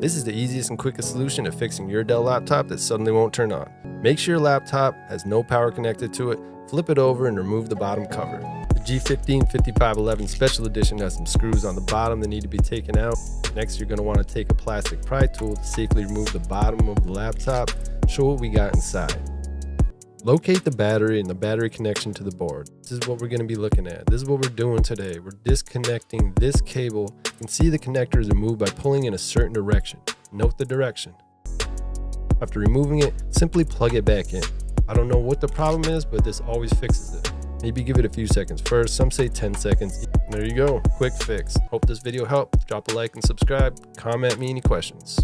This is the easiest and quickest solution to fixing your Dell laptop that suddenly won't turn on. Make sure your laptop has no power connected to it, flip it over and remove the bottom cover. The G15 5511 Special Edition has some screws on the bottom that need to be taken out. Next, you're going to want to take a plastic pry tool to safely remove the bottom of the laptop, show what we got inside. Locate the battery and the battery connection to the board. This is what we're going to be looking at. This is what we're doing today. We're disconnecting this cable. You can see the connectors are moved by pulling in a certain direction. Note the direction. After removing it, simply plug it back in. I don't know what the problem is, but this always fixes it. Maybe give it a few seconds first. Some say 10 seconds. There you go. Quick fix. Hope this video helped. Drop a like and subscribe. Comment me any questions.